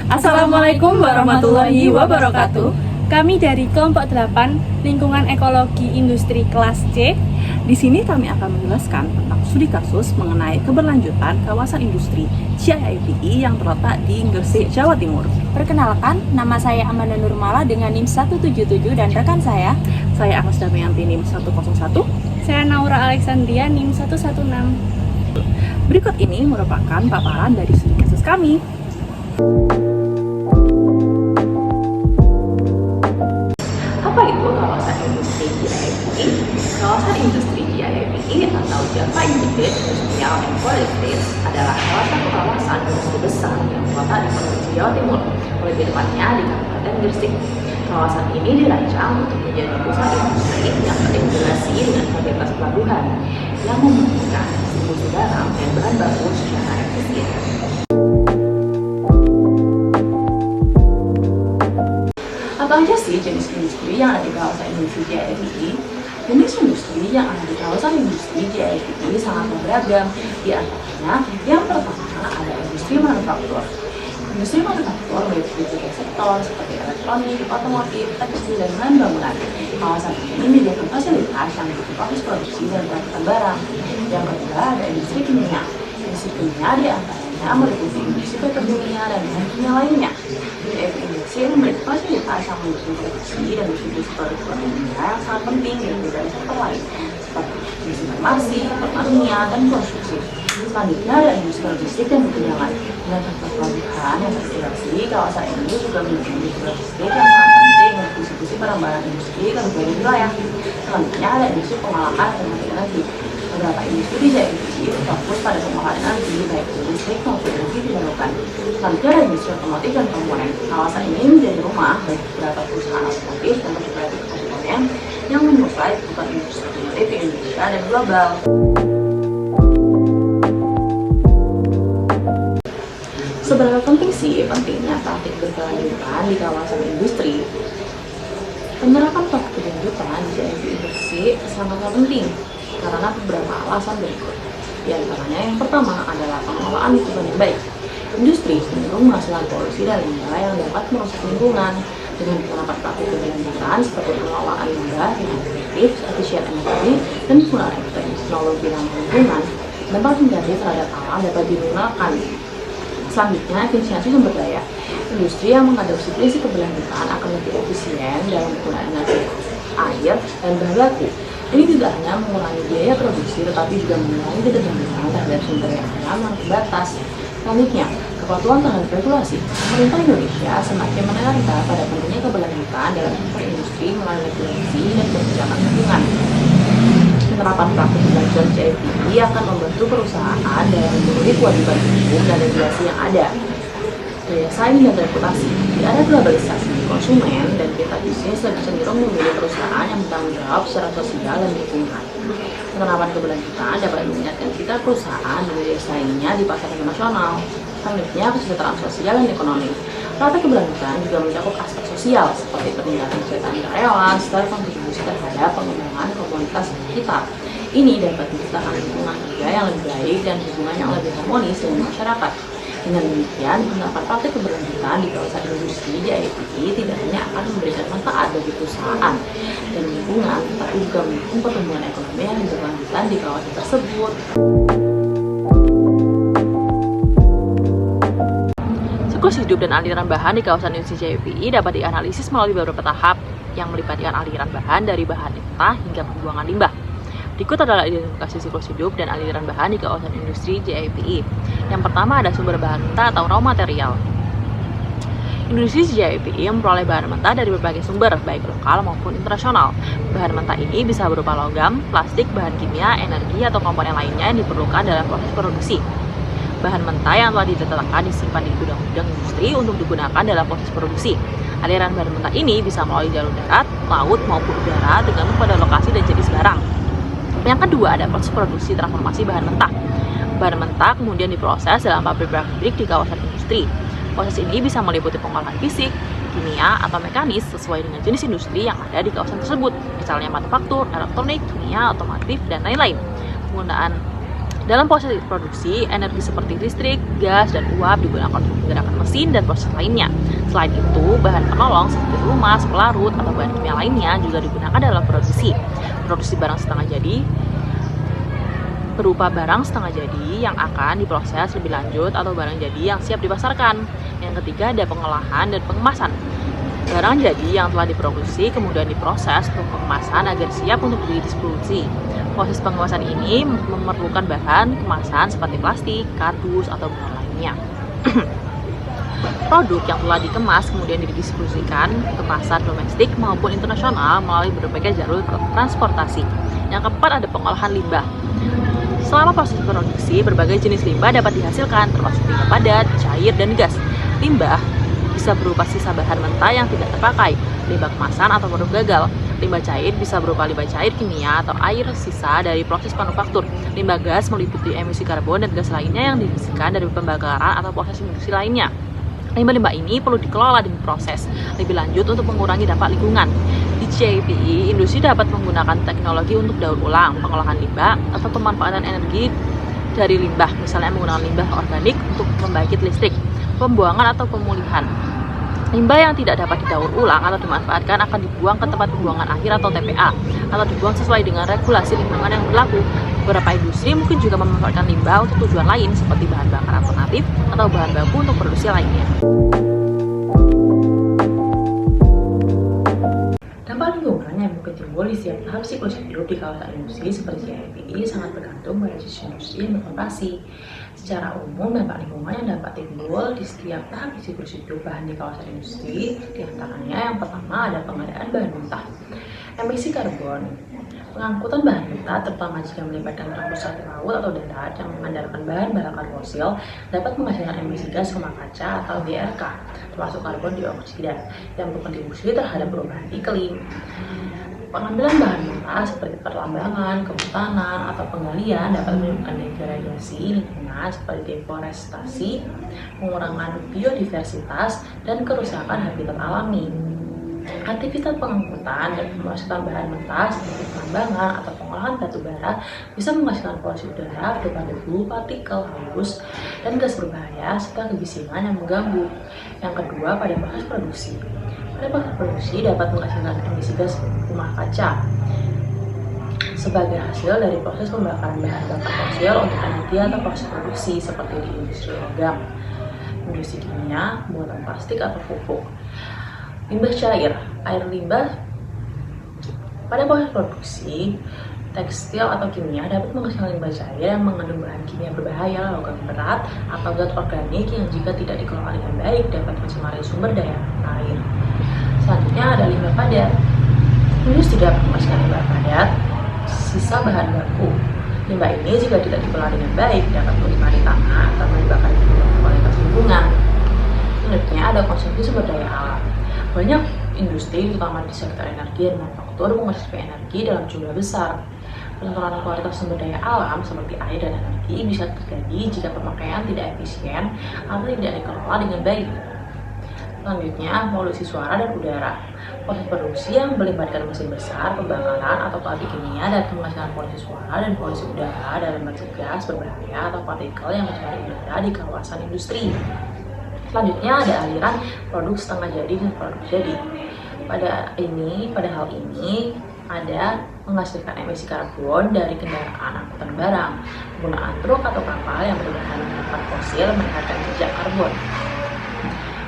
Assalamualaikum warahmatullahi wabarakatuh. Kami dari kelompok 8 Lingkungan Ekologi Industri kelas C. Di sini kami akan menjelaskan tentang studi kasus mengenai keberlanjutan kawasan industri CIIPI yang terletak di Gresik, Jawa Timur. Perkenalkan, nama saya Amanda Nurmala dengan NIM 177 dan rekan saya Agnes Damayanti NIM 101. Saya Naura Alexandria NIM 116. Berikut ini merupakan paparan dari studi kasus kami. Apa itu kawasan industri GIIPI? Kawasan industri GIIPI atau Java Integrated Industrial and Food Estates adalah salah satu kawasan industri besar yang terletak di provinsi Jawa Timur, lebih tepatnya di Kabupaten Gresik. Kawasan ini dirancang untuk menjadi pusat industri yang terintegrasi dengan fasilitas pelabuhan yang memungkinkan distribusi barang dan bahan baku secara efisien. Apa aja sih jenis industri yang ada di kawasan industri GIIPI? Jenis industri yang ada di kawasan industri GIIPI sangat beragam. Di antaranya, yang pertama ada industri manufaktur. Industri manufaktur meliputi berbagai sektor seperti elektronik, otomotif, tekstil, dan bahan bangunan. Kawasan ini menyediakan fasilitas yang mendukung proses produksi dan pengangkutan barang. Yang kedua ada industri kimia. Industri kimia di antaranya meliputi industri petrokimia dan bahan kimia lainnya. Industri memiliki fasilitas yang mendukung produksi dan distribusi produk-produk kimia yang sangat penting dari berbagai sektor lain seperti industri farmasi, pertanian, dan konstruksi. Selanjutnya ada industri logistik dan perjalanan. Dengan sektor pelabuhan yang terintegrasi, kawasan ini juga memiliki industri logistik yang sangat penting untuk distribusi barang-barang industri ke berbagai wilayah. Selanjutnya ada industri pengolahan alternatif energi. Beberapa industri di GIIPI fokus pada pengolahan energi baik listrik maupun energi terbarukan. Selanjutnya ada industri otomotif dan komponen. Kawasan ini menjadi rumah bagi beberapa perusahaan otomotif dan berbagai komponen yang menyuplai kebutuhan industri otomotif di Indonesia dan global. Seberapa penting sih pentingnya praktik berkelanjutan di kawasan industri? Penerapan praktik berkelanjutan di GIIPI Gresik sangatlah penting karena beberapa alasan berikut. Di antaranya yang pertama adalah pengelolaan lingkungan yang baik. Industri cenderung menghasilkan polusi dan limbah yang dapat merusak lingkungan. Dengan penerapan praktik berkelanjutan seperti pengelolaan limbah dengan efektif, efisien energi, dan penggunaan teknologi ramah lingkungan, dampak negatif terhadap alam dapat diminimalkan. Selanjutnya, efisiensi sumber daya. Industri yang mengadopsi prinsip keberlanjutan akan lebih efisien dalam penggunaan energi, air, dan bahan baku. Ini tidak hanya mengurangi biaya produksi, tetapi juga mengurangi ketergantungan terhadap sumber daya alam yang terbatas. Selanjutnya, kepatuhan terhadap regulasi. Pemerintah Indonesia semakin menekankan pada pentingnya keberlanjutan dalam sektor industri melalui regulasi dan kebijakan lingkungan. Penerapan praktik berkelanjutan GIIPI akan membantu perusahaan dalam memenuhi kewajiban hukum dan regulasi yang ada. Daya saing dan reputasi. Di era globalisasi, konsumen dan kita bisnis lebih cenderung memilih perusahaan yang bertanggung jawab secara sosial dan lingkungan. Penerapan keberlanjutan dapat meningkatkan citra perusahaan dan daya saingnya di pasar internasional. Selanjutnya, kesejahteraan sosial dan ekonomi. Praktik keberlanjutan juga mencakup aspek sosial seperti peningkatan kesejahteraan karyawan serta kontribusi terhadap pengembangan komunitas sekitar. Ini dapat menciptakan lingkungan kerja yang lebih baik dan hubungan yang lebih harmonis dengan masyarakat. Dengan demikian, penerapan praktik keberlanjutan di kawasan industri GIIPI tidak hanya akan memberikan manfaat bagi perusahaan dan lingkungan, tetapi juga mendukung pertumbuhan ekonomi yang berkelanjutan di kawasan tersebut. Siklus hidup dan aliran bahan di kawasan industri GIIPI dapat dianalisis melalui beberapa tahap yang melibatkan aliran bahan dari bahan mentah hingga pembuangan limbah. Berikut adalah identifikasi siklus hidup dan aliran bahan di kawasan industri GIIPI. Yang pertama ada sumber bahan mentah atau raw material. Industri GIIPI memperoleh bahan mentah dari berbagai sumber, baik lokal maupun internasional. Bahan mentah ini bisa berupa logam, plastik, bahan kimia, energi, atau komponen lainnya yang diperlukan dalam proses produksi. Bahan mentah yang telah ditetapkan disimpan di gudang-gudang industri untuk digunakan dalam proses produksi. Aliran bahan mentah ini bisa melalui jalur darat, laut, maupun udara tergantung pada lokasi dan jenis barang. Yang kedua ada proses produksi transformasi bahan mentah. Bahan mentah kemudian diproses dalam pabrik-pabrik di kawasan industri. Proses ini bisa meliputi pengolahan fisik, kimia, atau mekanis sesuai dengan jenis industri yang ada di kawasan tersebut, misalnya manufaktur, elektronik, kimia, otomotif, dan lain-lain. Penggunaan Dalam proses produksi, energi seperti listrik, gas, dan uap digunakan untuk menggerakkan mesin dan proses lainnya. Selain itu, bahan penolong seperti pelumas, pelarut, atau bahan kimia lainnya juga digunakan dalam produksi. Produksi barang setengah jadi berupa barang setengah jadi yang akan diproses lebih lanjut atau barang jadi yang siap dipasarkan. Yang ketiga ada pengolahan dan pengemasan. Barang jadi yang telah diproduksi kemudian diproses untuk pengemasan agar siap untuk didistribusi. Proses pengemasan ini memerlukan bahan kemasan seperti plastik, kardus, atau bahan lainnya. Produk yang telah dikemas kemudian didistribusikan ke pasar domestik maupun internasional melalui berbagai jalur transportasi. Yang keempat ada pengolahan limbah. Selama proses produksi, berbagai jenis limbah dapat dihasilkan, termasuk limbah padat, cair, dan gas. Limbah bisa berupa sisa bahan mentah yang tidak terpakai, limbah kemasan atau produk gagal. Limbah cair bisa berupa limbah cair kimia atau air sisa dari proses manufaktur. Limbah gas meliputi emisi karbon dan gas lainnya yang dihasilkan dari pembakaran atau proses industri lainnya. Limbah-limbah ini perlu dikelola dan diproses lebih lanjut untuk mengurangi dampak lingkungan. Di JPI, industri dapat menggunakan teknologi untuk daur ulang, pengolahan limbah, atau pemanfaatan energi dari limbah, misalnya menggunakan limbah organik untuk membangkit listrik, pembuangan atau pemulihan. Limbah yang tidak dapat didaur ulang atau dimanfaatkan akan dibuang ke tempat pembuangan akhir atau TPA, atau dibuang sesuai dengan regulasi lingkungan yang berlaku. Beberapa industri mungkin juga memanfaatkan limbah untuk tujuan lain seperti bahan bakar alternatif atau bahan baku untuk produksi lainnya. Dampak lingkungan yang mungkin timbul di setiap tahap siklus hidup di kawasan industri seperti JIPI sangat bergantung pada jenis industri yang beroperasi. Secara umum, dampak lingkungan yang dapat timbul di setiap tahap siklus hidup bahan di kawasan industri, diantaranya yang pertama ada pengadaan bahan mentah. Emisi karbon. Pengangkutan bahan mentah, terutama jika melibatkan transportasi laut atau darat yang mengandalkan bahan bakar fosil, dapat menghasilkan emisi gas rumah kaca atau GRK, termasuk karbon dioksida, yang berkontribusi terhadap perubahan iklim. Pengambilan bahan mentah seperti pertambangan, kehutanan, atau penggalian dapat menyebabkan degradasi lingkungan seperti deforestasi, pengurangan biodiversitas, dan kerusakan habitat alami. Aktivitas pengangkutan dan pemasukan bahan mentah seperti penambangan atau pengolahan batu bara bisa menghasilkan polusi udara berupa debu, partikel halus, dan gas berbahaya serta kebisingan yang mengganggu. Yang kedua, pada proses produksi. Pada proses produksi dapat menghasilkan emisi gas rumah kaca sebagai hasil dari proses pembakaran bahan bakar fosil untuk energi atau proses produksi seperti di industri logam, industri kimia, pembuatan plastik atau pupuk. Limbah cair, air limbah. Pada proses produksi, tekstil atau kimia dapat menghasilkan limbah cair yang mengandung bahan kimia berbahaya, logam berat, atau zat organik yang jika tidak dikelola dengan baik dapat mencemari sumber daya air. Selanjutnya ada limbah padat. Industri dapat menghasilkan limbah padat, sisa bahan baku. Limbah ini jika tidak dikelola dengan baik dapat mencemari tanah atau menyebabkan kualitas lingkungan. Selanjutnya ada konsumsi sumber daya alam. Banyak industri, terutama di sektor energi dan manufaktur, mengonsumsi energi dalam jumlah besar. Penurunan kualitas sumber daya alam seperti air dan energi bisa terjadi jika pemakaian tidak efisien atau tidak dikelola dengan baik. Selanjutnya, polusi suara dan udara. Proses produksi yang melibatkan mesin besar, pembakaran, atau pabrik kimia dapat menghasilkan polusi suara dan polusi udara dalam bentuk gas berbahaya atau partikel yang mencemari udara di kawasan industri. Selanjutnya ada aliran produk setengah jadi dan produk jadi. Pada hal ini ada menghasilkan emisi karbon dari kendaraan angkutan barang, penggunaan truk atau kapal yang berbahan bakar fosil meningkatkan jejak karbon.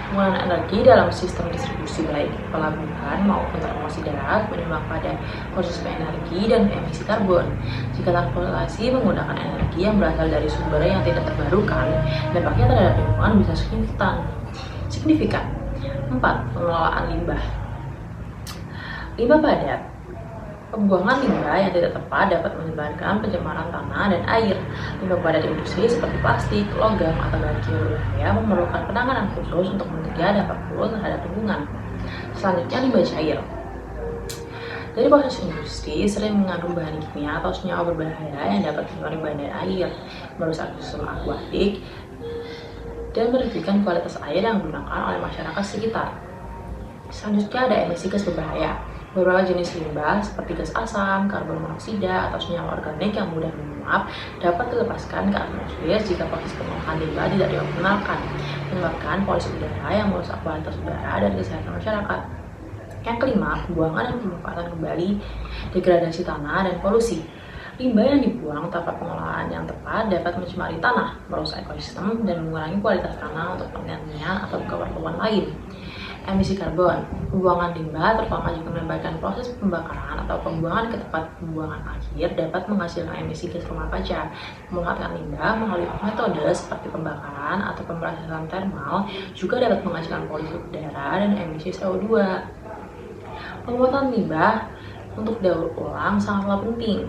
Penggunaan energi dalam sistem distribusi baik pelabuhan maupun transportasi darat menyumbang pada konsumsi energi dan emisi karbon. Jika transportasi menggunakan energi yang berasal dari sumber yang tidak terbarukan, dampaknya terhadap lingkungan bisa signifikan. 4. Pengelolaan limbah. Limbah padat. Pembuangan limbah yang tidak tepat dapat menyebabkan pencemaran tanah dan air. Limbah padat industri seperti plastik, logam, atau bahan kimia berbahaya memerlukan penanganan khusus untuk mencegah dampak buruk terhadap lingkungan. Selanjutnya, limbah cair. Dari proses industri sering mengandung bahan kimia atau senyawa berbahaya yang dapat mencemari badan air, merusak sistem akuatik, dan merugikan kualitas air yang digunakan oleh masyarakat sekitar. Selanjutnya ada emisi gas berbahaya. Beberapa jenis limbah seperti gas asam, karbon monoksida, atau senyawa organik yang mudah menguap dapat dilepaskan ke atmosfer jika proses pengolahan limbah tidak dioptimalkan, menyebabkan polusi udara yang merusak kualitas udara dan kesehatan masyarakat. Yang kelima, pembuangan dan pemanfaatan kembali, degradasi tanah, dan polusi. Limbah yang dibuang tanpa pengolahan yang tepat dapat mencemari tanah, merusak ekosistem, dan mengurangi kualitas tanah untuk pertanian atau keperluan lain. Emisi karbon. Pembuangan limbah, terutama jika melibatkan proses pembakaran atau pembuangan ke tempat pembuangan akhir, dapat menghasilkan emisi gas rumah kaca. Memanfaatkan limbah melalui metode seperti pembakaran atau pemrosesan termal juga dapat menghasilkan polusi udara dan emisi CO2. Pembuatan limbah untuk daur ulang sangatlah penting.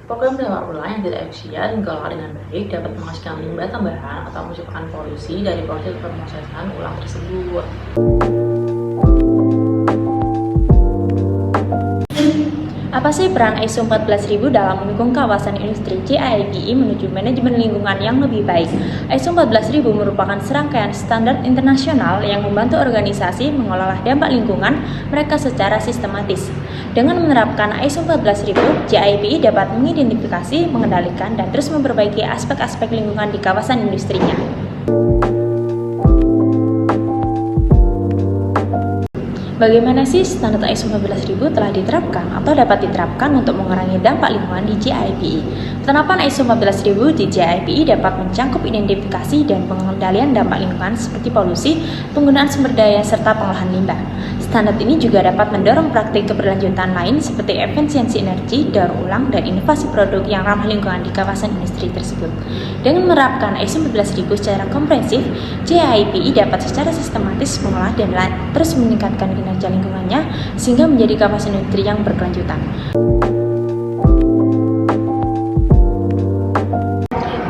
Program daur ulang yang tidak efisien dikelola dengan baik dapat menghasilkan limbah tambahan atau menciptakan polusi dari proses pemrosesan ulang tersebut. Apa sih peran ISO 14000 dalam mendukung kawasan industri JIPE menuju manajemen lingkungan yang lebih baik? ISO 14000 merupakan serangkaian standar internasional yang membantu organisasi mengelola dampak lingkungan mereka secara sistematis. Dengan menerapkan ISO 14000, JIPE dapat mengidentifikasi, mengendalikan, dan terus memperbaiki aspek-aspek lingkungan di kawasan industrinya. Bagaimana sih standar ISO 14000 telah diterapkan atau dapat diterapkan untuk mengurangi dampak lingkungan di JIPE? Penerapan ISO 14000 di JIPE dapat mencangkup identifikasi dan pengendalian dampak lingkungan seperti polusi, penggunaan sumber daya, serta pengolahan limbah. Standar ini juga dapat mendorong praktik keberlanjutan lain seperti efisiensi energi, daur ulang, dan inovasi produk yang ramah lingkungan di kawasan industri tersebut. Dengan menerapkan ISO 14000 secara komprehensif, JIPE dapat secara sistematis mengolah dan terus meningkatkan kinerja lingkungannya sehingga menjadi kawasan industri yang berkelanjutan.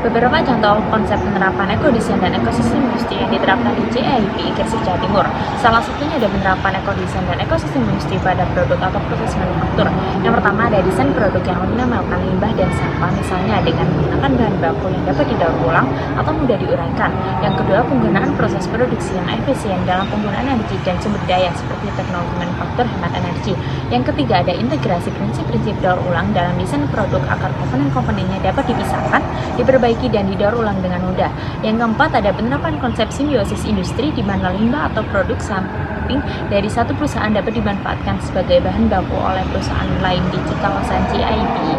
Beberapa contoh konsep penerapan ekodesain dan ekosistem industri yang diterapkan di JIPE Gresik Jawa Timur. Salah satunya ada penerapan ekodesain dan ekosistem industri pada produk atau proses manufaktur. Yang pertama ada desain produk yang meminimalkan limbah dan sampah, misalnya dengan menggunakan bahan baku yang dapat didaur ulang atau mudah diuraikan. Yang kedua, penggunaan proses produksi yang efisien dalam penggunaan energi dan sumber daya seperti teknologi manufaktur hemat energi. Yang ketiga, ada integrasi prinsip-prinsip daur ulang dalam desain produk agar komponen-komponennya dapat dipisahkan, diperbaiki, dan didaur ulang dengan mudah. Yang keempat, ada penerapan konsep simbiosis industri di mana limbah atau produk samping dari satu perusahaan dapat dimanfaatkan sebagai bahan baku oleh perusahaan lain di kawasan JIPE.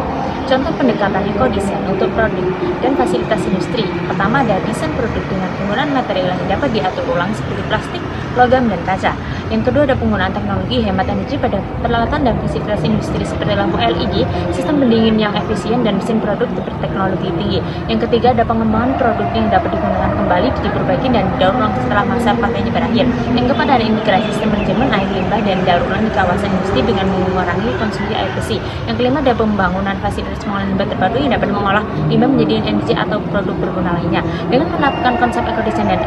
Contoh pendekatan ekodesain untuk produk dan fasilitas industri. Pertama, ada desain produk dengan penggunaan material yang dapat diatur ulang seperti plastik, logam, dan kaca. Yang kedua, ada penggunaan teknologi hemat energi pada peralatan dan fasilitas industri seperti lampu LED, sistem pendingin yang efisien, dan mesin produk berteknologi tinggi. Yang ketiga, ada pengembangan produk yang dapat digunakan kembali, diperbaiki, dan didaur ulang setelah masa pakainya berakhir. Yang keempat, ada integrasi sistem manajemen air limbah dan daur ulang di kawasan industri dengan mengurangi konsumsi air bersih. Yang kelima, ada pembangunan fasilitas pengolahan limbah terpadu yang dapat mengolah limbah menjadi energi atau produk berguna lainnya. Dengan menerapkan konsep ekodesain dan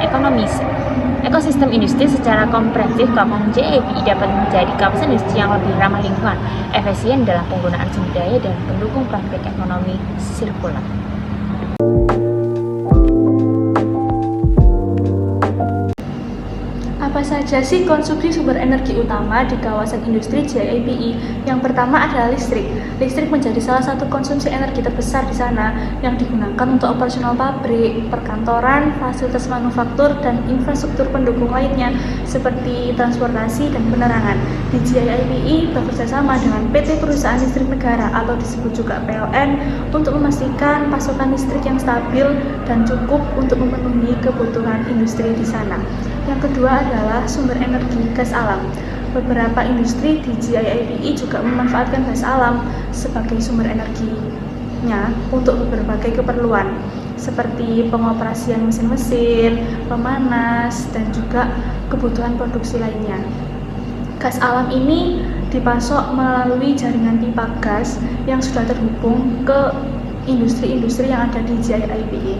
ekosistem industri secara komprehensif, kawasan JIPE dapat menjadi kawasan industri yang lebih ramah lingkungan, efisien dalam penggunaan sumber daya, dan pendukung praktik ekonomi sirkular. Apa saja sih konsumsi sumber energi utama di kawasan industri JIPE? Yang pertama adalah listrik. Listrik menjadi salah satu konsumsi energi terbesar di sana yang digunakan untuk operasional pabrik, perkantoran, fasilitas manufaktur, dan infrastruktur pendukung lainnya seperti transportasi dan penerangan. Di JIPE bekerjasama dengan PT Perusahaan Listrik Negara atau disebut juga PLN untuk memastikan pasokan listrik yang stabil dan cukup untuk memenuhi kebutuhan industri di sana. Yang kedua adalah sumber energi gas alam. Beberapa industri di JIPE juga memanfaatkan gas alam sebagai sumber energinya untuk berbagai keperluan seperti pengoperasian mesin-mesin, pemanas, dan juga kebutuhan produksi lainnya. Gas alam ini dipasok melalui jaringan pipa gas yang sudah terhubung ke industri-industri yang ada di JIPE.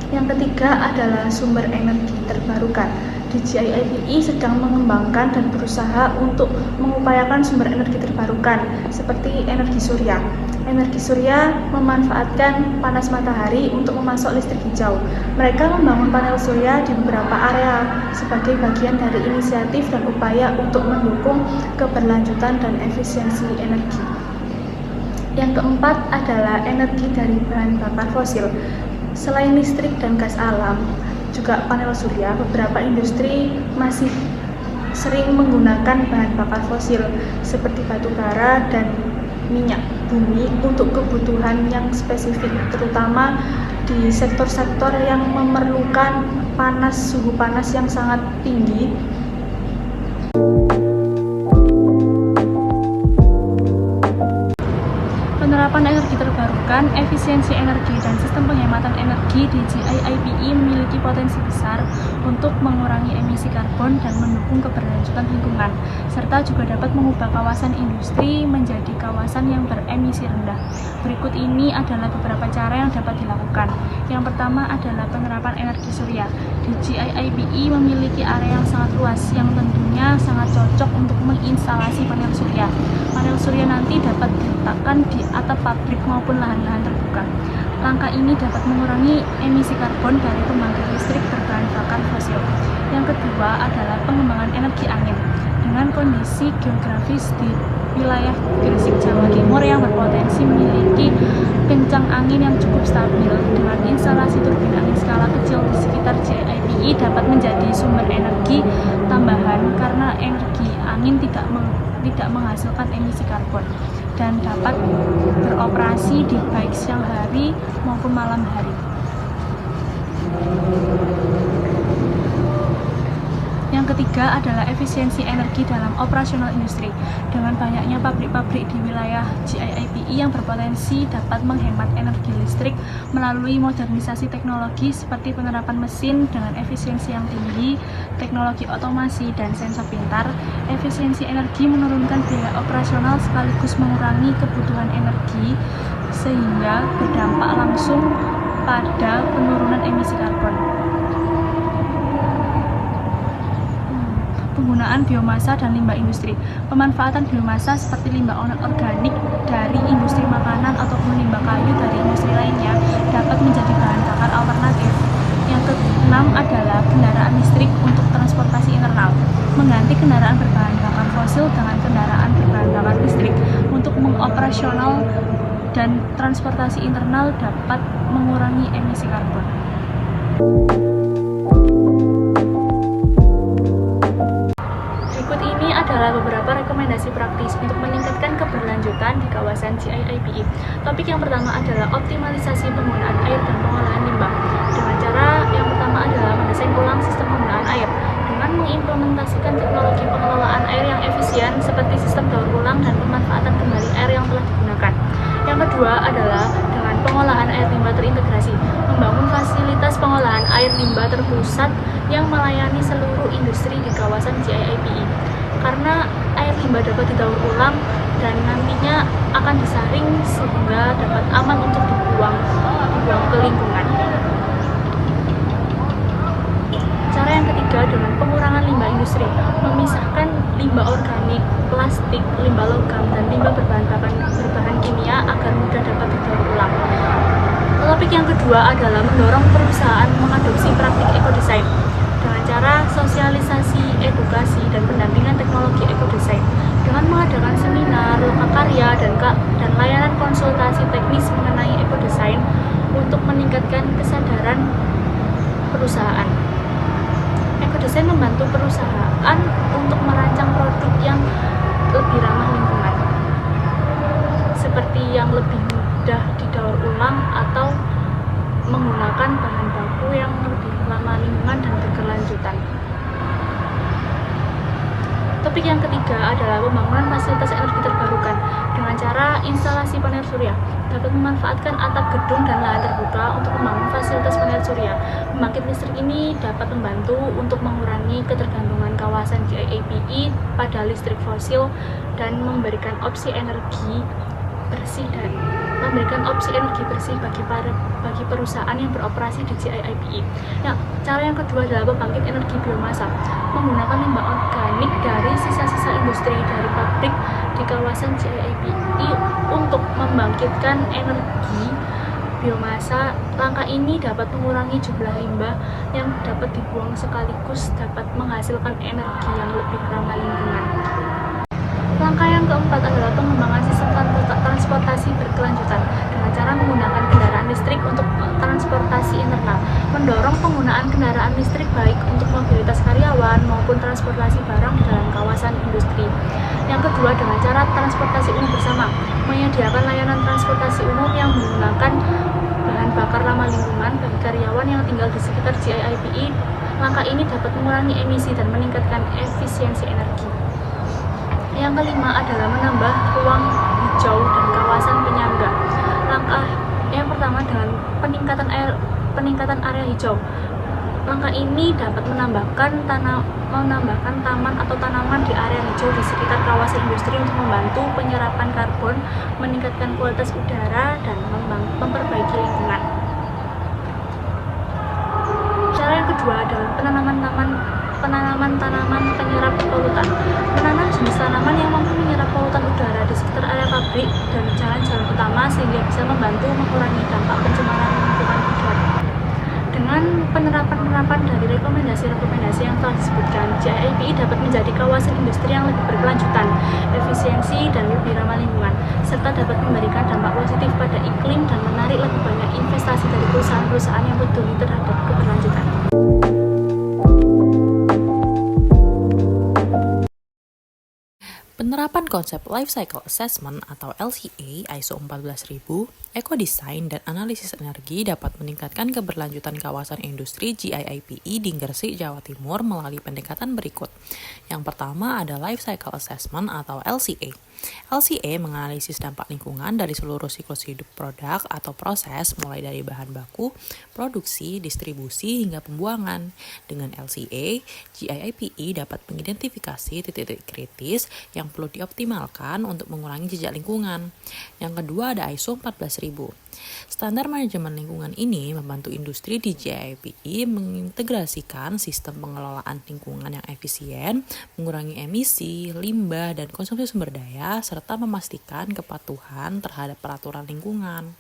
Yang ketiga adalah sumber energi terbarukan. Di JIPE sedang mengembangkan dan berusaha untuk mengupayakan sumber energi terbarukan seperti energi surya. Energi surya memanfaatkan panas matahari untuk memasok listrik hijau. Mereka membangun panel surya di beberapa area sebagai bagian dari inisiatif dan upaya untuk mendukung keberlanjutan dan efisiensi energi. Yang keempat adalah energi dari bahan bakar fosil. Selain listrik dan gas alam, juga panel surya, beberapa industri masih sering menggunakan bahan bakar fosil seperti batu bara dan minyak bumi untuk kebutuhan yang spesifik, terutama di sektor-sektor yang memerlukan suhu panas yang sangat tinggi. Penerapan energi terbarukan, efisiensi energi, dan sistem penghematan energi di GIIPI memiliki potensi besar untuk mengurangi emisi karbon dan mendukung keberlanjutan lingkungan, serta juga dapat mengubah kawasan industri menjadi kawasan yang beremisi rendah. Berikut ini adalah beberapa cara yang dapat dilakukan. Yang pertama adalah penerapan energi surya. Di GIIPI memiliki area yang sangat luas yang tentunya sangat cocok untuk menginstalasi panel surya. Panel surya nanti dapat diletakkan di atap pabrik maupun lahan-lahan terbuka. Langkah ini dapat mengurangi emisi karbon dari pembangkit listrik berbahan bakar fosil. Yang kedua adalah pengembangan energi angin. Dengan kondisi geografis di wilayah Gresik, Jawa Timur yang berpotensi memiliki kencang angin yang cukup stabil, dengan instalasi turbin angin skala kecil di sekitar GIIPI dapat menjadi sumber energi tambahan karena energi angin tidak menghasilkan emisi karbon dan dapat beroperasi di baik siang hari maupun malam hari. Yang ketiga adalah efisiensi energi dalam operasional industri. Dengan banyaknya pabrik-pabrik di wilayah GIIPI yang berpotensi dapat menghemat energi listrik melalui modernisasi teknologi seperti penerapan mesin dengan efisiensi yang tinggi, teknologi otomasi, dan sensor pintar. Efisiensi energi menurunkan biaya operasional sekaligus mengurangi kebutuhan energi sehingga berdampak langsung pada penurunan emisi karbon. Penggunaan biomasa dan limbah industri. Pemanfaatan biomasa seperti limbah organik dari industri makanan ataupun limbah kayu dari industri lainnya dapat menjadi bahan bakar alternatif. Yang keenam adalah kendaraan listrik untuk transportasi internal. Mengganti kendaraan berbahan bakar fosil dengan kendaraan berbahan bakar listrik untuk mengoperasional dan transportasi internal dapat mengurangi emisi karbon. Adalah beberapa rekomendasi praktis untuk meningkatkan keberlanjutan di kawasan GIIPI. Topik yang pertama adalah optimalisasi penggunaan air dan pengolahan limbah. Dengan cara yang pertama adalah mendesain ulang sistem penggunaan air dengan mengimplementasikan teknologi pengelolaan air yang efisien seperti sistem daur ulang dan pemanfaatan kembali air yang telah digunakan. Yang kedua adalah dengan pengolahan air limbah terintegrasi, membangun fasilitas pengolahan air limbah terpusat yang melayani seluruh industri di kawasan GIIPI. Karena air limbah dapat didaur ulang dan nantinya akan disaring sehingga dapat aman untuk dibuang ke lingkungan. Cara yang ketiga dengan pengurangan limbah industri, memisahkan limbah organik, plastik, limbah logam, dan limbah berbahan kimia agar mudah dapat didaur ulang. Topik yang kedua adalah mendorong perusahaan mengadopsi praktik ekodesain dengan cara sosialisasi, edukasi, dan pendampingan teknologi ekodesain dengan mengadakan seminar, lokakarya, dan layanan konsultasi teknis mengenai ekodesain untuk meningkatkan kesadaran perusahaan. Ekodesain membantu perusahaan untuk merancang produk yang lebih ramah lingkungan, seperti yang lebih mudah didaur ulang atau menggunakan bahan baku yang lebih ramah lingkungan dan berkelanjutan. Topik yang ketiga adalah pembangunan fasilitas energi terbarukan dengan cara instalasi panel surya. Dapat memanfaatkan atap gedung dan lahan terbuka untuk membangun fasilitas panel surya. Pembangkit listrik ini dapat membantu untuk mengurangi ketergantungan kawasan GIIPI pada listrik fosil dan memberikan opsi energi bersih dan memberikan opsi energi bersih bagi perusahaan yang beroperasi di GIIPI. Nah, cara yang kedua adalah pembangkit energi biomasa, menggunakan limbah organik dari sisa-sisa industri dari pabrik di kawasan GIIPI untuk membangkitkan energi biomasa. Langkah ini dapat mengurangi jumlah limbah yang dapat dibuang sekaligus dapat menghasilkan energi yang lebih ramah lingkungan. Langkah yang keempat adalah pengembangan sistem transportasi berkelanjutan dengan cara menggunakan kendaraan listrik untuk transportasi internal, mendorong penggunaan kendaraan listrik baik untuk mobilitas karyawan maupun transportasi barang di dalam kawasan industri. Yang kedua dengan cara transportasi umum bersama, menyediakan layanan transportasi umum yang menggunakan bahan bakar ramah lingkungan bagi karyawan yang tinggal di sekitar GIIPI. Langkah ini dapat mengurangi emisi dan meningkatkan efisiensi energi. Yang kelima adalah menambah ruang hijau dan kawasan penyangga. Langkah yang pertama dengan peningkatan area hijau. Langkah ini dapat menambahkan taman atau tanaman di area hijau di sekitar kawasan industri untuk membantu penyerapan karbon, meningkatkan kualitas udara, dan memperbaiki lingkungan. Cara yang kedua adalah penanaman tanaman penyerap polutan. Menanam jenis tanaman yang mampu menyerap polutan udara di sekitar area pabrik dan jalan-jalan utama sehingga bisa membantu mengurangi dampak pencemaran lingkungan udara. Dengan penerapan dari rekomendasi yang telah disebutkan, GIIPI dapat menjadi kawasan industri yang lebih berkelanjutan, efisiensi, dan lebih ramah lingkungan, serta dapat memberikan dampak positif pada iklim dan menarik lebih banyak investasi dari perusahaan-perusahaan yang peduli terhadap keberlanjutan. Penerapan konsep Life Cycle Assessment atau LCA ISO 14000, ekodesain dan analisis energi dapat meningkatkan keberlanjutan kawasan industri GIIPI di Gresik, Jawa Timur melalui pendekatan berikut. Yang pertama ada Life Cycle Assessment atau LCA. LCA menganalisis dampak lingkungan dari seluruh siklus hidup produk atau proses mulai dari bahan baku, produksi, distribusi, hingga pembuangan. Dengan LCA, GIIPI dapat mengidentifikasi titik-titik kritis yang perlu dioptimalkan untuk mengurangi jejak lingkungan. Yang kedua ada ISO 14000. Standar manajemen lingkungan ini membantu industri di GIIPI mengintegrasikan sistem pengelolaan lingkungan yang efisien, mengurangi emisi, limbah, dan konsumsi sumber daya, serta memastikan kepatuhan terhadap peraturan lingkungan.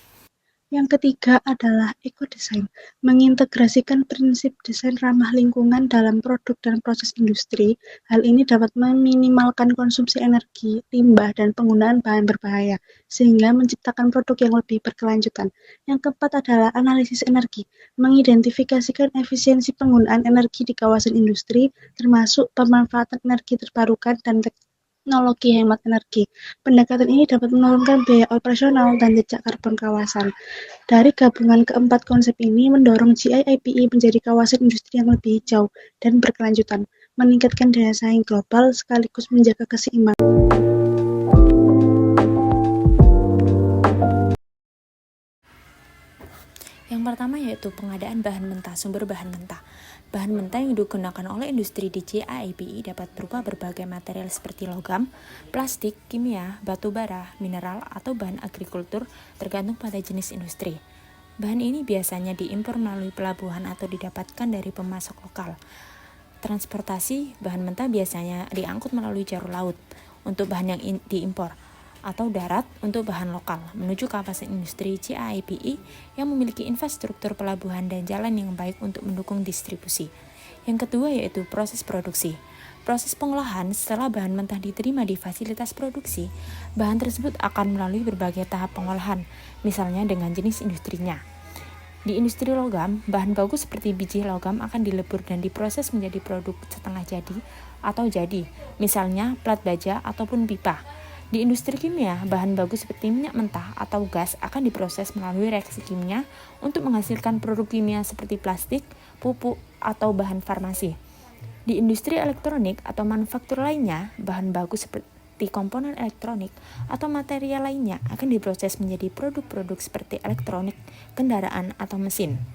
Yang ketiga adalah ekodesain, mengintegrasikan prinsip desain ramah lingkungan dalam produk dan proses industri. Hal ini dapat meminimalkan konsumsi energi, limbah, dan penggunaan bahan berbahaya, sehingga menciptakan produk yang lebih berkelanjutan. Yang keempat adalah analisis energi, mengidentifikasikan efisiensi penggunaan energi di kawasan industri, termasuk pemanfaatan energi terbarukan dan teknologi hemat energi. Pendekatan ini dapat menurunkan biaya operasional dan jejak karbon kawasan. Dari gabungan keempat konsep ini mendorong GIIPI menjadi kawasan industri yang lebih hijau dan berkelanjutan, meningkatkan daya saing global sekaligus menjaga keseimbangan. Yang pertama yaitu pengadaan bahan mentah, sumber bahan mentah. Bahan mentah yang digunakan oleh industri di GIIPI dapat berupa berbagai material seperti logam, plastik, kimia, batu bara, mineral, atau bahan agrikultur tergantung pada jenis industri. Bahan ini biasanya diimpor melalui pelabuhan atau didapatkan dari pemasok lokal. Transportasi bahan mentah biasanya diangkut melalui jalur laut untuk bahan yang diimpor, atau darat untuk bahan lokal menuju kawasan industri GIIPI yang memiliki infrastruktur pelabuhan dan jalan yang baik untuk mendukung distribusi. Yang kedua yaitu proses produksi. Proses pengolahan setelah bahan mentah diterima di fasilitas produksi, bahan tersebut akan melalui berbagai tahap pengolahan, misalnya dengan jenis industrinya. Di industri logam, bahan baku seperti biji logam akan dilebur dan diproses menjadi produk setengah jadi atau jadi, misalnya plat baja ataupun pipa. Di industri kimia, bahan baku seperti minyak mentah atau gas akan diproses melalui reaksi kimia untuk menghasilkan produk kimia seperti plastik, pupuk, atau bahan farmasi. Di industri elektronik atau manufaktur lainnya, bahan baku seperti komponen elektronik atau material lainnya akan diproses menjadi produk-produk seperti elektronik, kendaraan, atau mesin.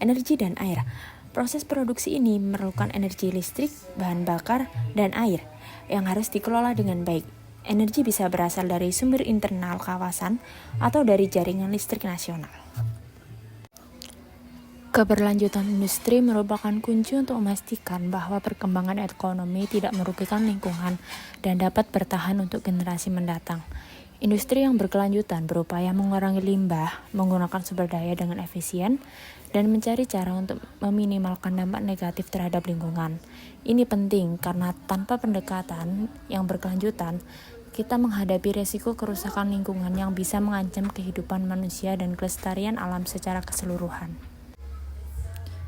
Energi dan air. Proses produksi ini memerlukan energi listrik, bahan bakar, dan air yang harus dikelola dengan baik. Energi bisa berasal dari sumber internal kawasan atau dari jaringan listrik nasional. Keberlanjutan industri merupakan kunci untuk memastikan bahwa perkembangan ekonomi tidak merugikan lingkungan dan dapat bertahan untuk generasi mendatang. Industri yang berkelanjutan berupaya mengurangi limbah, menggunakan sumber daya dengan efisien, dan mencari cara untuk meminimalkan dampak negatif terhadap lingkungan. Ini penting karena tanpa pendekatan yang berkelanjutan, kita menghadapi resiko kerusakan lingkungan yang bisa mengancam kehidupan manusia dan kelestarian alam secara keseluruhan.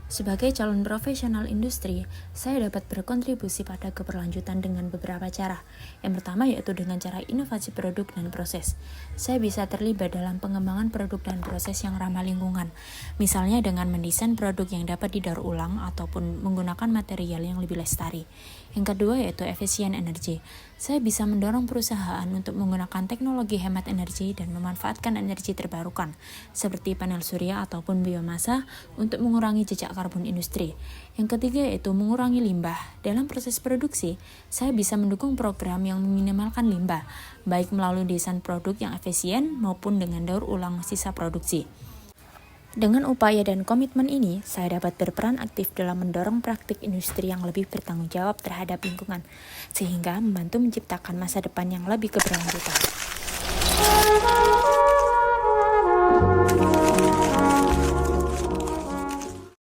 Sebagai calon profesional industri, saya dapat berkontribusi pada keberlanjutan dengan beberapa cara. Yang pertama yaitu dengan cara inovasi produk dan proses. Saya bisa terlibat dalam pengembangan produk dan proses yang ramah lingkungan, misalnya dengan mendesain produk yang dapat didaur ulang ataupun menggunakan material yang lebih lestari. Yang kedua yaitu efisien energi. Saya bisa mendorong perusahaan untuk menggunakan teknologi hemat energi dan memanfaatkan energi terbarukan, seperti panel surya ataupun biomasa untuk mengurangi jejak karbon industri. Yang ketiga yaitu mengurangi limbah. Dalam proses produksi, saya bisa mendukung program yang meminimalkan limbah, baik melalui desain produk yang efisien maupun dengan daur ulang sisa produksi. Dengan upaya dan komitmen ini, saya dapat berperan aktif dalam mendorong praktik industri yang lebih bertanggung jawab terhadap lingkungan, sehingga membantu menciptakan masa depan yang lebih keberlanjutan.